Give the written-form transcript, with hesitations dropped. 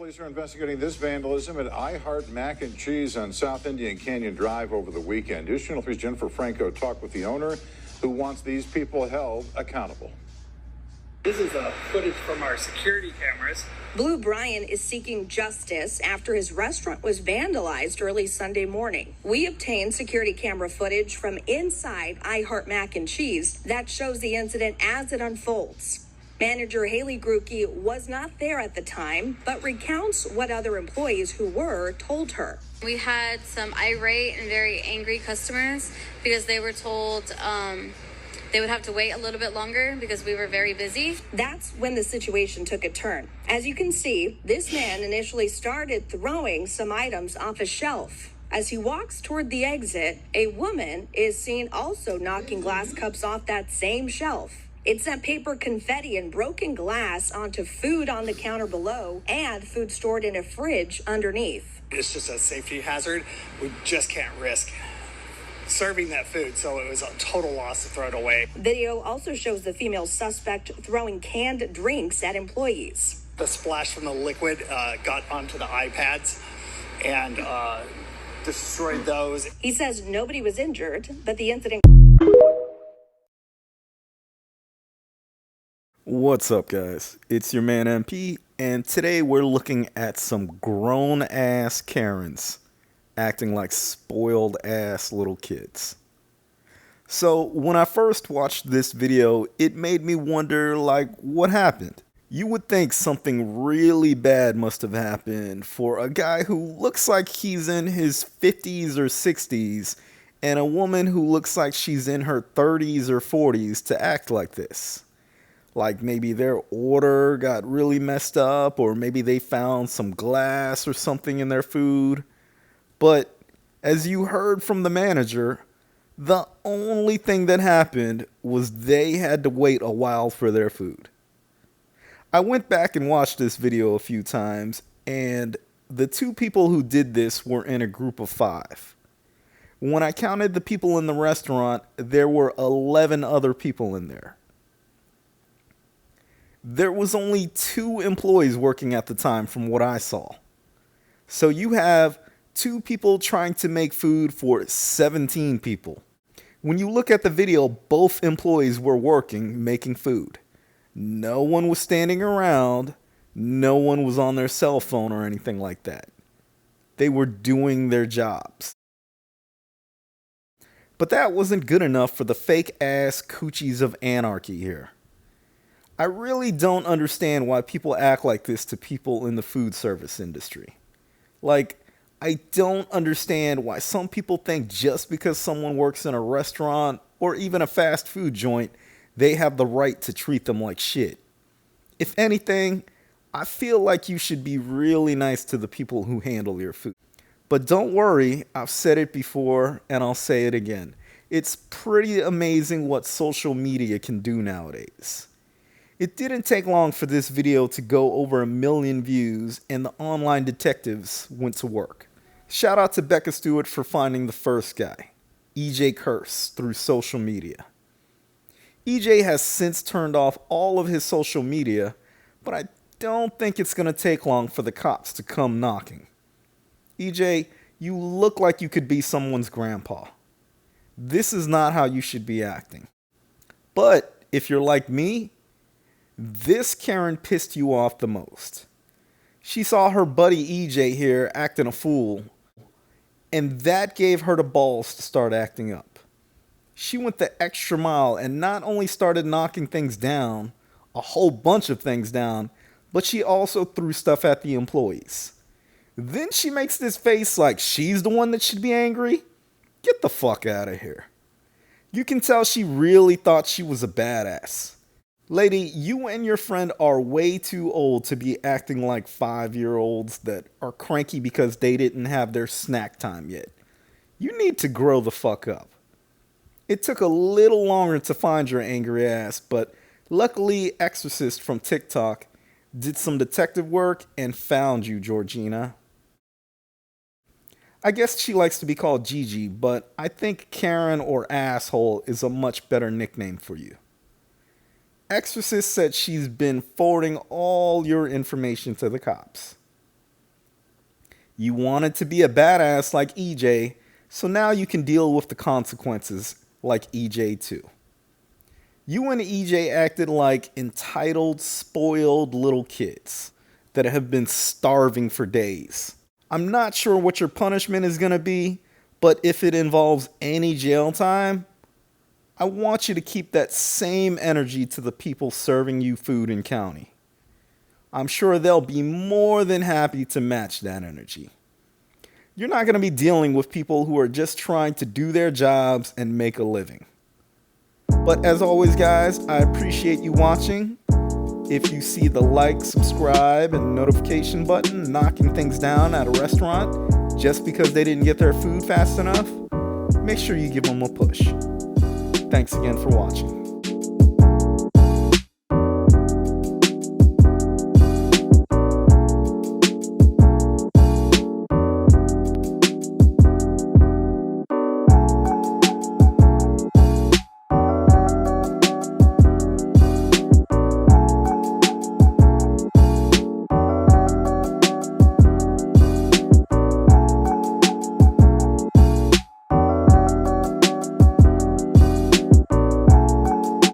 Police are investigating this vandalism at I Heart Mac and Cheese on South Indian Canyon Drive over the weekend. News Channel 3's Jennifer Franco talked with the owner who wants these people held accountable. This is footage from our security cameras. Blue Brian is seeking justice after his restaurant was vandalized early Sunday morning. We obtained security camera footage from inside I Heart Mac and Cheese that shows the incident as it unfolds. Manager Haley Grucke was not there at the time, but recounts what other employees who were told her. We had some irate and very angry customers because they were told they would have to wait a little bit longer because we were very busy. That's when the situation took a turn. As you can see, this man initially started throwing some items off a shelf. As he walks toward the exit, a woman is seen also knocking glass cups off that same shelf. It sent paper confetti and broken glass onto food on the counter below and food stored in a fridge underneath. It's just a safety hazard. We just can't risk serving that food, so it was a total loss to throw it away. Video also shows the female suspect throwing canned drinks at employees. The splash from the liquid got onto the iPads and destroyed those. He says nobody was injured, but the incident... What's up, guys? It's your man MP, and today we're looking at some grown-ass Karens acting like spoiled-ass little kids. So, when I first watched this video, it made me wonder, like, what happened? You would think something really bad must have happened for a guy who looks like he's in his 50s or 60s and a woman who looks like she's in her 30s or 40s to act like this. Like maybe their order got really messed up, or maybe they found some glass or something in their food. But as you heard from the manager, the only thing that happened was they had to wait a while for their food. I went back and watched this video a few times, and the two people who did this were in a group of 5. When I counted the people in the restaurant, there were 11 other people in there. There was only 2 employees working at the time from what I saw. So you have 2 people trying to make food for 17 people. When you look at the video, both employees were working, making food. No one was standing around. No one was on their cell phone or anything like that. They were doing their jobs. But that wasn't good enough for the fake-ass coochies of anarchy here. I really don't understand why people act like this to people in the food service industry. Like, I don't understand why some people think just because someone works in a restaurant or even a fast food joint, they have the right to treat them like shit. If anything, I feel like you should be really nice to the people who handle your food. But don't worry, I've said it before and I'll say it again. It's pretty amazing what social media can do nowadays. It didn't take long for this video to go over 1 million views, and the online detectives went to work. Shout out to Becca Stewart for finding the first guy, EJ Curse, through social media. EJ has since turned off all of his social media, but I don't think it's going to take long for the cops to come knocking. EJ, you look like you could be someone's grandpa. This is not how you should be acting. But if you're like me, this Karen pissed you off the most. She saw her buddy EJ here acting a fool, and that gave her the balls to start acting up. She went the extra mile and not only started knocking things down, a whole bunch of things down, but she also threw stuff at the employees. Then she makes this face like she's the one that should be angry. Get the fuck out of here. You can tell she really thought she was a badass. Lady, you and your friend are way too old to be acting like 5-year-olds that are cranky because they didn't have their snack time yet. You need to grow the fuck up. It took a little longer to find your angry ass, but luckily Exorcist from TikTok did some detective work and found you, Georgina. I guess she likes to be called Gigi, but I think Karen or asshole is a much better nickname for you. Exorcist said she's been forwarding all your information to the cops. You wanted to be a badass like EJ, so now you can deal with the consequences like EJ too. You and EJ acted like entitled, spoiled little kids that have been starving for days. I'm not sure what your punishment is going to be, but if it involves any jail time, I want you to keep that same energy to the people serving you food in county. I'm sure they'll be more than happy to match that energy. You're not going to be dealing with people who are just trying to do their jobs and make a living. But as always, guys, I appreciate you watching. If you see the like, subscribe, and notification button knocking things down at a restaurant just because they didn't get their food fast enough, make sure you give them a push. Thanks again for watching.